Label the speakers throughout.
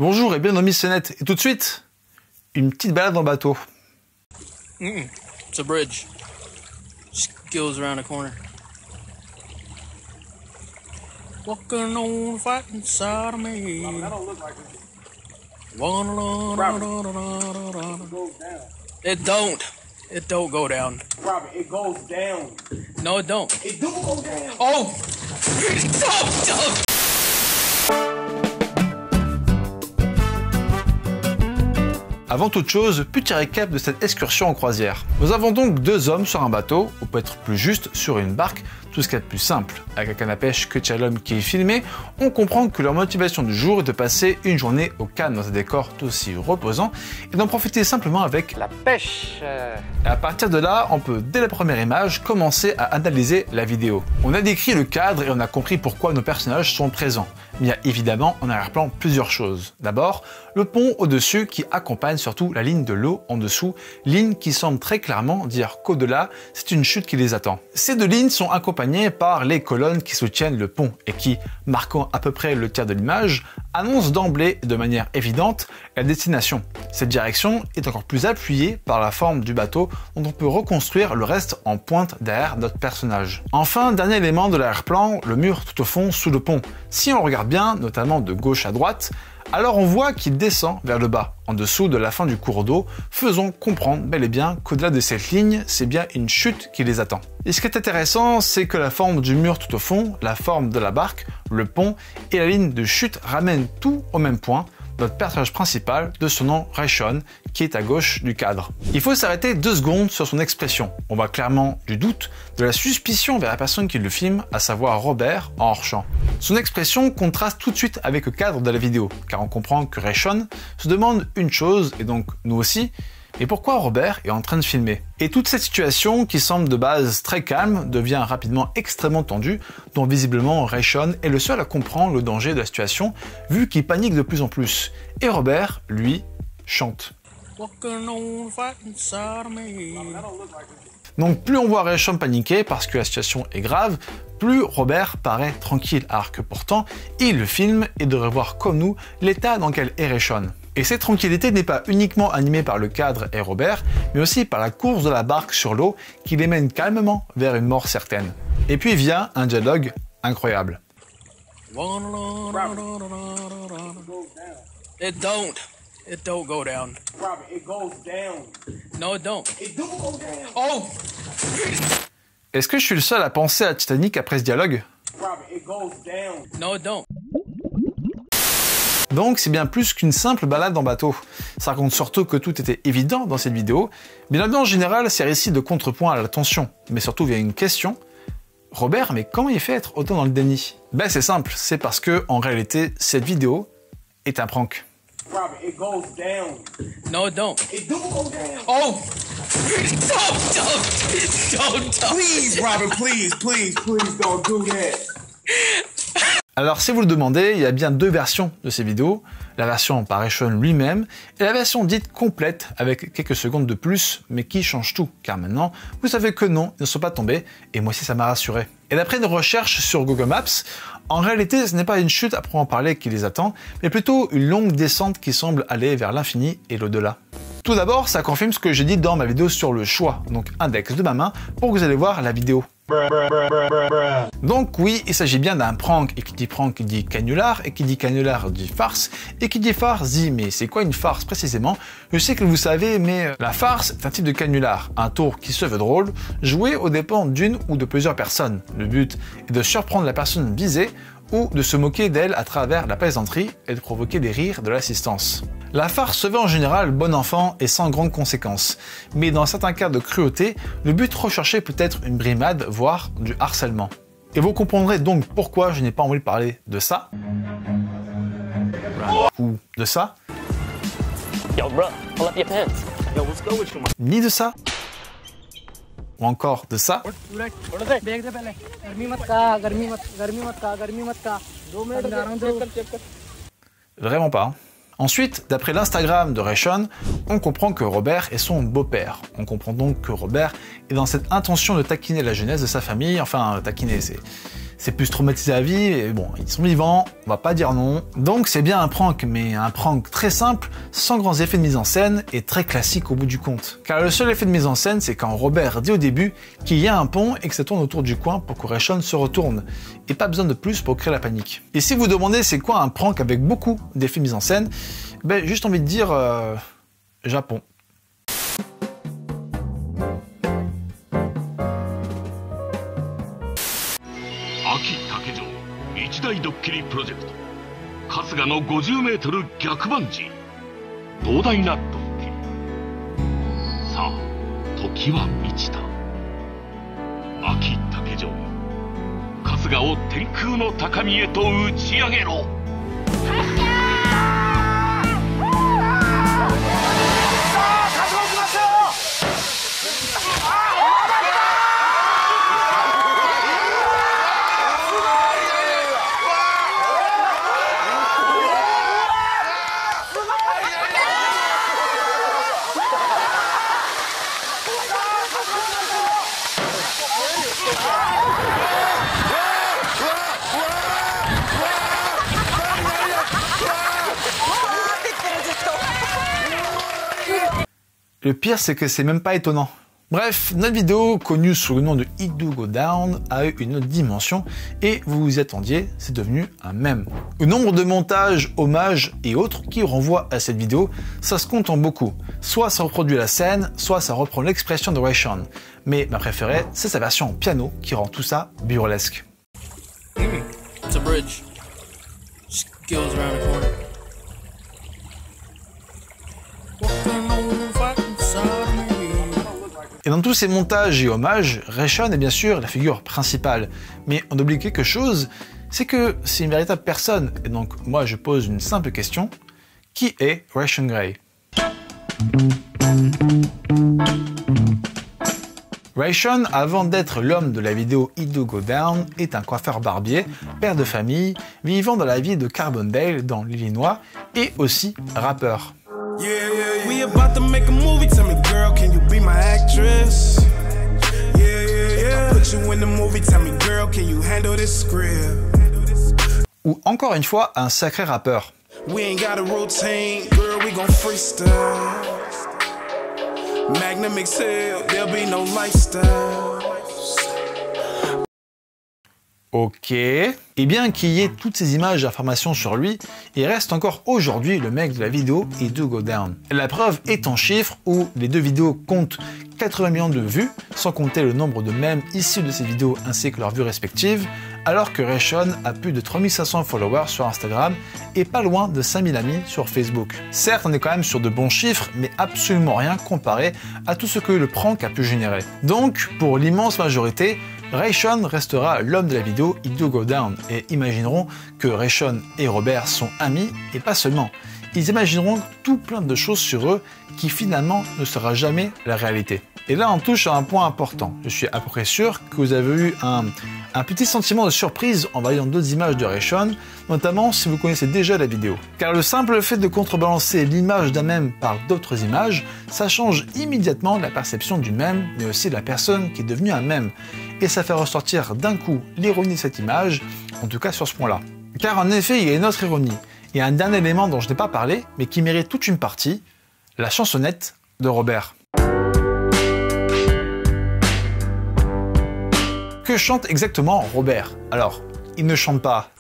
Speaker 1: Bonjour et bienvenue dans Missionette. Et tout de suite, une petite balade en bateau.
Speaker 2: It's a bridge. Just goes around the corner. Walking on the fighting side of me.
Speaker 3: That don't look like it.
Speaker 2: It don't. It don't go down.
Speaker 3: Robert, it goes down.
Speaker 2: No, it don't.
Speaker 3: It do go down.
Speaker 2: Oh! Don't!
Speaker 1: Avant toute chose, petit récap de cette excursion en croisière. Nous avons donc deux hommes sur un bateau, ou peut-être plus juste sur une barque, tout ce qu'il y a de plus simple. Avec la canne à pêche que tient l'homme qui est filmé, on comprend que leur motivation du jour est de passer une journée au calme dans un décor tout aussi reposant et d'en profiter simplement avec la pêche. Et à partir de là, on peut dès la première image commencer à analyser la vidéo. On a décrit le cadre et on a compris pourquoi nos personnages sont présents. Mais il y a évidemment en arrière-plan plusieurs choses. D'abord, le pont au-dessus qui accompagne surtout la ligne de l'eau en dessous, ligne qui semble très clairement dire qu'au-delà, c'est une chute qui les attend. Ces deux lignes sont accompagnées par les colonnes qui soutiennent le pont et qui, marquant à peu près le tiers de l'image, annoncent d'emblée et de manière évidente la destination. Cette direction est encore plus appuyée par la forme du bateau dont on peut reconstruire le reste en pointe derrière notre personnage. Enfin, dernier élément de l'arrière-plan, le mur tout au fond sous le pont. Si on regarde bien, notamment de gauche à droite, alors on voit qu'il descend vers le bas, en dessous de la fin du cours d'eau, faisant comprendre bel et bien qu'au-delà de cette ligne, c'est bien une chute qui les attend. Et ce qui est intéressant, c'est que la forme du mur tout au fond, la forme de la barque, le pont et la ligne de chute ramènent tout au même point, notre personnage principal, de son nom Rayshon, qui est à gauche du cadre. Il faut s'arrêter 2 secondes sur son expression. On voit clairement du doute, de la suspicion vers la personne qui le filme, à savoir Robert en hors-champ. Son expression contraste tout de suite avec le cadre de la vidéo, car on comprend que Rayshon se demande une chose, et donc nous aussi, mais pourquoi Robert est en train de filmer? Et toute cette situation, qui semble de base très calme, devient rapidement extrêmement tendue, dont visiblement Rayshon est le seul à comprendre le danger de la situation, vu qu'il panique de plus en plus. Et Robert, lui, chante. Donc plus on voit Rayshon paniquer parce que la situation est grave, plus Robert paraît tranquille, alors que pourtant, il le filme et devrait voir comme nous l'état dans lequel est Rayshon. Et cette tranquillité n'est pas uniquement animée par le cadre et Robert, mais aussi par la course de la barque sur l'eau qui les mène calmement vers une mort certaine. Et puis vient un dialogue incroyable.
Speaker 2: It don't. It don't go down.
Speaker 3: Robert, it goes down.
Speaker 2: No, it don't.
Speaker 3: It do go down.
Speaker 2: Oh!
Speaker 1: Est-ce que je suis le seul à penser à Titanic après ce dialogue?
Speaker 3: Robert, it goes down.
Speaker 2: No, it don't.
Speaker 1: Donc c'est bien plus qu'une simple balade en bateau. Ça raconte surtout que tout était évident dans cette vidéo, mais l'ambiance générale sert ici de contrepoint à la tension, mais surtout via une question. Robert, mais comment il fait être autant dans le déni? Ben c'est simple, c'est parce que en réalité, cette vidéo est un prank.
Speaker 3: Robert, it goes down.
Speaker 2: No, it don't.
Speaker 3: It do go down.
Speaker 2: Oh! Don't.
Speaker 3: Please, Robert, please don't do that.
Speaker 1: Alors si vous le demandez, il y a bien 2 versions de ces vidéos, la version par Rayshon lui-même et la version dite complète avec quelques secondes de plus, mais qui change tout, car maintenant, vous savez que non, ils ne sont pas tombés, et moi aussi ça m'a rassuré. Et d'après une recherche sur Google Maps, en réalité ce n'est pas une chute à proprement parler qui les attend, mais plutôt une longue descente qui semble aller vers l'infini et l'au-delà. Tout d'abord, ça confirme ce que j'ai dit dans ma vidéo sur le choix, donc index de ma main, pour que vous allez voir la vidéo. Donc oui, il s'agit bien d'un prank, et qui dit prank dit canular, et qui dit canular dit farce, et qui dit farce dit mais c'est quoi une farce précisément? Je sais que vous savez, mais la farce est un type de canular, un tour qui se veut drôle, joué aux dépens d'une ou de plusieurs personnes. Le but est de surprendre la personne visée, ou de se moquer d'elle à travers la plaisanterie et de provoquer des rires de l'assistance. La farce se veut en général bon enfant et sans grandes conséquences, mais dans certains cas de cruauté, le but recherché peut être une brimade, voire du harcèlement. Et vous comprendrez donc pourquoi je n'ai pas envie de parler de ça, ou de ça,
Speaker 4: Yo, bro, pull up your pants.
Speaker 3: Yo, what's good with you, man?
Speaker 1: ni de ça, ou encore de ça. Vraiment pas. Ensuite, d'après l'Instagram de Rayshon, on comprend que Robert est son beau-père. On comprend donc que Robert est dans cette intention de taquiner la jeunesse de sa famille, enfin taquiner, c'est plus traumatisé à vie, et bon, ils sont vivants, on va pas dire non. Donc c'est bien un prank, mais un prank très simple, sans grands effets de mise en scène, et très classique au bout du compte. Car le seul effet de mise en scène, c'est quand Robert dit au début qu'il y a un pont et que ça tourne autour du coin pour que Rayshon se retourne. Et pas besoin de plus pour créer la panique. Et si vous demandez c'est quoi un prank avec beaucoup d'effets de mise en scène, ben juste envie de dire Japon.
Speaker 5: Aki Takejo 一大ドッキリプロジェクト春日の 50m 逆バンジー膨大なドッキリさあ時は満ちた秋竹城春日を天空の高みへと打ち上げろ
Speaker 1: Le pire, c'est que c'est même pas étonnant. Bref, notre vidéo, connue sous le nom de It Do Go Down, a eu une autre dimension et vous vous y attendiez, c'est devenu un mème. Le nombre de montages, hommages et autres qui renvoient à cette vidéo, ça se compte en beaucoup. Soit ça reproduit la scène, soit ça reprend l'expression de Rayshon. Mais ma préférée, c'est sa version en piano qui rend tout ça burlesque.
Speaker 2: It's a bridge. Just goes around the corner.
Speaker 1: Et dans tous ces montages et hommages, Rayshon est bien sûr la figure principale. Mais on oublie quelque chose, c'est que c'est une véritable personne. Et donc moi je pose une simple question. Qui est Rayshon Gray? Rayshon, avant d'être l'homme de la vidéo It Do Go Down, est un coiffeur barbier, père de famille, vivant dans la ville de Carbondale dans l'Illinois, et aussi rappeur.
Speaker 6: We about to make a movie, tell me girl, can you be my actress? Put you in the movie, tell me girl, can you handle this script?
Speaker 1: Ou encore une fois, un sacré rappeur.
Speaker 6: We ain't got a routine, girl, we gon' freestyle. Magnum XL, there'll be no lifestyle.
Speaker 1: Ok. Et bien qu'il y ait toutes ces images d'informations sur lui, il reste encore aujourd'hui le mec de la vidéo It Do Go Down. La preuve est en chiffres où les deux vidéos comptent 80 millions de vues, sans compter le nombre de mèmes issus de ces vidéos ainsi que leurs vues respectives, alors que Rayshon a plus de 3500 followers sur Instagram et pas loin de 5000 amis sur Facebook. Certes, on est quand même sur de bons chiffres, mais absolument rien comparé à tout ce que le prank a pu générer. Donc, pour l'immense majorité, Rayshon restera l'homme de la vidéo It Do Go Down et imagineront que Rayshon et Robert sont amis et pas seulement. Ils imagineront tout plein de choses sur eux qui finalement ne sera jamais la réalité. Et là on touche à un point important. Je suis à peu près sûr que vous avez eu un petit sentiment de surprise en voyant d'autres images de Rayshon, notamment si vous connaissez déjà la vidéo. Car le simple fait de contrebalancer l'image d'un mème par d'autres images, ça change immédiatement la perception du mème, mais aussi de la personne qui est devenue un mème. Et ça fait ressortir d'un coup l'ironie de cette image, en tout cas sur ce point-là. Car en effet, il y a une autre ironie. Il y a un dernier élément dont je n'ai pas parlé, mais qui mérite toute une partie, la chansonnette de Robert. Que chante exactement Robert? Alors, il ne chante pas.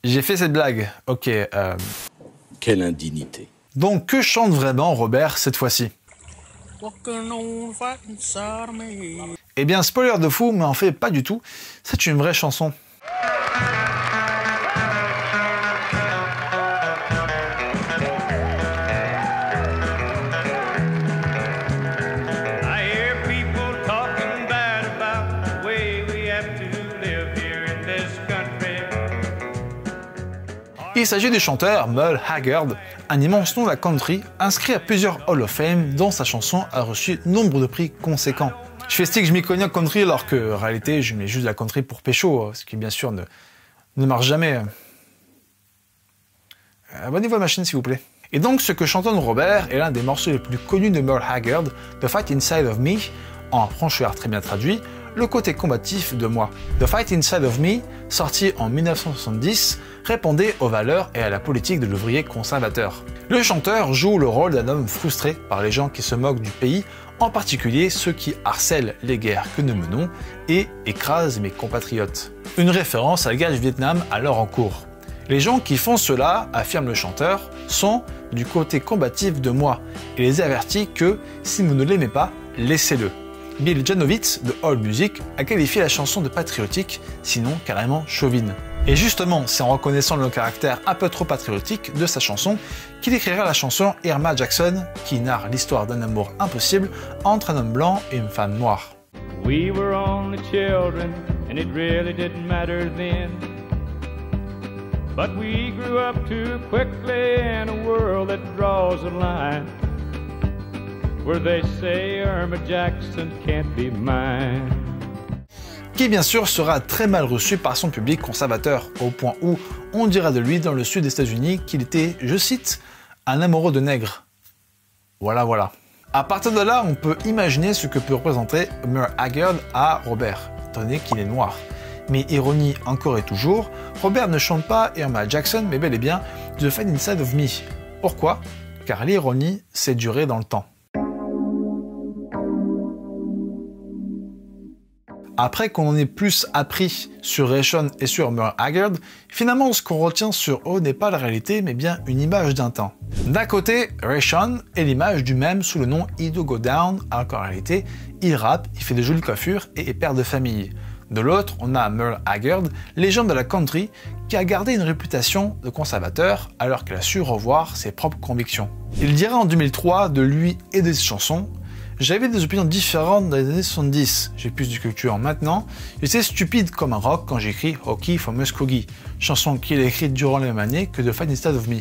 Speaker 1: J'ai fait cette blague, ok.
Speaker 7: Quelle indignité.
Speaker 1: Donc, que chante vraiment Robert cette fois-ci? Eh bien, spoiler de fou, mais en fait pas du tout. C'est une vraie chanson. Il s'agit du chanteur Merle Haggard, un immense nom de la country, inscrit à plusieurs Hall of Fame, dont sa chanson a reçu nombre de prix conséquents. Je fais style que je m'y connais en country, alors que en réalité je mets juste de la country pour pécho, ce qui bien sûr ne marche jamais. Abonnez-vous à ma chaîne s'il vous plaît. Et donc ce que chantonne Robert est l'un des morceaux les plus connus de Merle Haggard, The Fight Inside of Me, en franchouillard très bien traduit, le côté combatif de moi. The Fight Inside of Me, sorti en 1970, répondait aux valeurs et à la politique de l'ouvrier conservateur. Le chanteur joue le rôle d'un homme frustré par les gens qui se moquent du pays, en particulier ceux qui harcèlent les guerres que nous menons et écrasent mes compatriotes. Une référence à la guerre du Vietnam alors en cours. Les gens qui font cela, affirme le chanteur, sont du côté combatif de moi et les avertit que si vous ne l'aimez pas, laissez-le. Bill Janovitz de AllMusic a qualifié la chanson de patriotique, sinon carrément chauvine. Et justement, c'est en reconnaissant le caractère un peu trop patriotique de sa chanson qu'il écrira la chanson Irma Jackson, qui narre l'histoire d'un amour impossible entre un homme blanc et une femme noire.
Speaker 8: We were only children and it really didn't matter then. But we grew up too quickly in a world that draws a line where they say Irma Jackson can't be mine.
Speaker 1: Qui bien sûr sera très mal reçu par son public conservateur, au point où on dira de lui dans le sud des États-Unis qu'il était, je cite, un amoureux de nègres. Voilà. À partir de là, on peut imaginer ce que peut représenter Merle Haggard à Robert, étant donné qu'il est noir. Mais ironie encore et toujours, Robert ne chante pas Irma Jackson, mais bel et bien The Fight Inside of Me. Pourquoi? Car l'ironie s'est durée dans le temps. Après qu'on en ait plus appris sur Ray Sean et sur Merle Haggard, finalement ce qu'on retient sur eux n'est pas la réalité mais bien une image d'un temps. D'un côté, Ray Sean est l'image du même sous le nom It Do Go Down, alors qu'en réalité, il rappe, il fait de jolies coiffures et est père de famille. De l'autre, on a Merle Haggard, légende de la country, qui a gardé une réputation de conservateur alors qu'il a su revoir ses propres convictions. Il dira en 2003 de lui et de ses chansons: j'avais des opinions différentes dans les années 70, j'ai plus de culture maintenant, j'étais stupide comme un rock quand j'écris Hockey for Muskogee, chanson qu'il a écrite durant la même année que The Fight Inside of Me.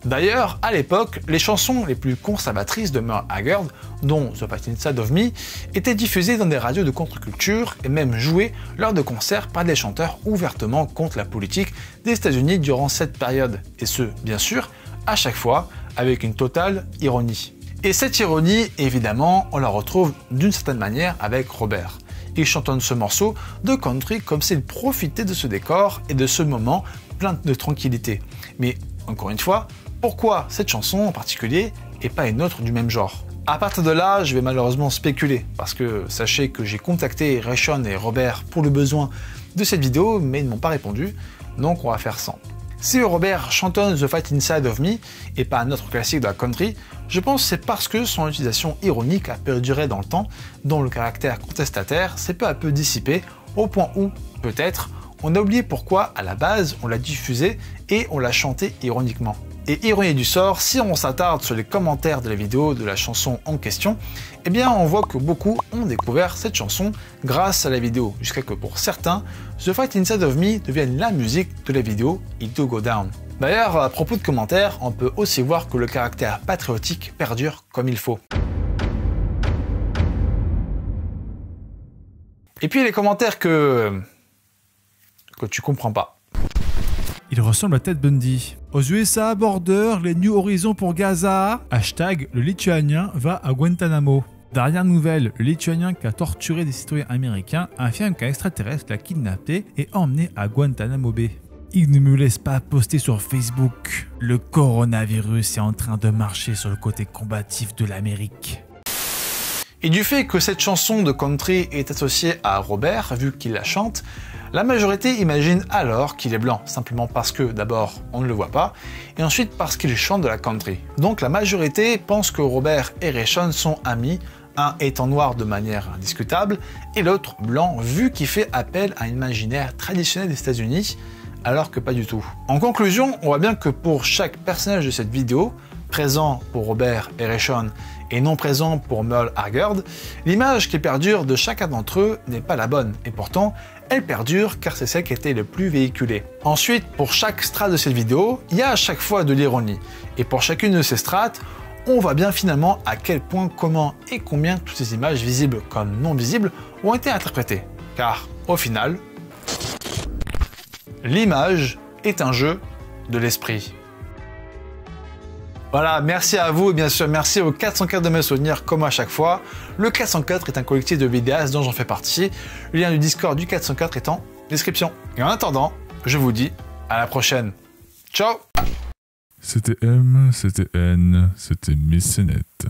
Speaker 1: D'ailleurs, à l'époque, les chansons les plus conservatrices de Merle Haggard, dont The Fight Inside of Me, étaient diffusées dans des radios de contre-culture et même jouées lors de concerts par des chanteurs ouvertement contre la politique des États-Unis durant cette période, et ce, bien sûr, à chaque fois avec une totale ironie. Et cette ironie, évidemment, on la retrouve d'une certaine manière avec Robert. Il chantonne ce morceau de country comme s'il profitait de ce décor et de ce moment plein de tranquillité. Mais, encore une fois, pourquoi cette chanson en particulier et pas une autre du même genre? À partir de là, je vais malheureusement spéculer, parce que sachez que j'ai contacté Ray Sean et Robert pour le besoin de cette vidéo, mais ils ne m'ont pas répondu, donc on va faire sans. Si Robert chantonne The Fight Inside of Me et pas un autre classique de la country, je pense que c'est parce que son utilisation ironique a perduré dans le temps, dont le caractère contestataire s'est peu à peu dissipé, au point où, peut-être, on a oublié pourquoi, à la base, on l'a diffusé et on l'a chanté ironiquement. Et ironie du sort, si on s'attarde sur les commentaires de la vidéo de la chanson en question, eh bien on voit que beaucoup ont découvert cette chanson grâce à la vidéo, jusqu'à que pour certains, The Fight Inside of Me devienne la musique de la vidéo It Do Go Down. D'ailleurs, à propos de commentaires, on peut aussi voir que le caractère patriotique perdure comme il faut. Et puis les commentaires que tu comprends pas.
Speaker 9: Il ressemble à Ted Bundy. Aux USA, Border, les New Horizons pour Gaza. Hashtag, le Lituanien va à Guantanamo. Dernière nouvelle, le Lituanien qui a torturé des citoyens américains affirme qu'un extraterrestre l'a kidnappé et emmené à Guantanamo Bay. Il ne me laisse pas poster sur Facebook. Le coronavirus est en train de marcher sur le côté combatif de l'Amérique.
Speaker 1: Et du fait que cette chanson de country est associée à Robert, vu qu'il la chante, la majorité imagine alors qu'il est blanc, simplement parce que d'abord on ne le voit pas, et ensuite parce qu'il chante de la country. Donc la majorité pense que Robert et Ray Sean sont amis, un étant noir de manière indiscutable, et l'autre blanc, vu qu'il fait appel à un imaginaire traditionnel des États-Unis, alors que pas du tout. En conclusion, on voit bien que pour chaque personnage de cette vidéo, présent pour Robert et Ray Sean et non présent pour Merle Haggard, l'image qui perdure de chacun d'entre eux n'est pas la bonne, et pourtant, elle perdure car c'est celle qui était le plus véhiculée. Ensuite, pour chaque strate de cette vidéo, il y a à chaque fois de l'ironie, et pour chacune de ces strates, on voit bien finalement à quel point, comment et combien toutes ces images visibles comme non visibles ont été interprétées. Car, au final, l'image est un jeu de l'esprit. Voilà, merci à vous et bien sûr merci aux 404 de mes souvenirs comme à chaque fois. Le 404 est un collectif de vidéastes dont j'en fais partie. Le lien du Discord du 404 est en description. Et en attendant, je vous dis à la prochaine. Ciao.
Speaker 9: C'était M, c'était N, c'était Messénette.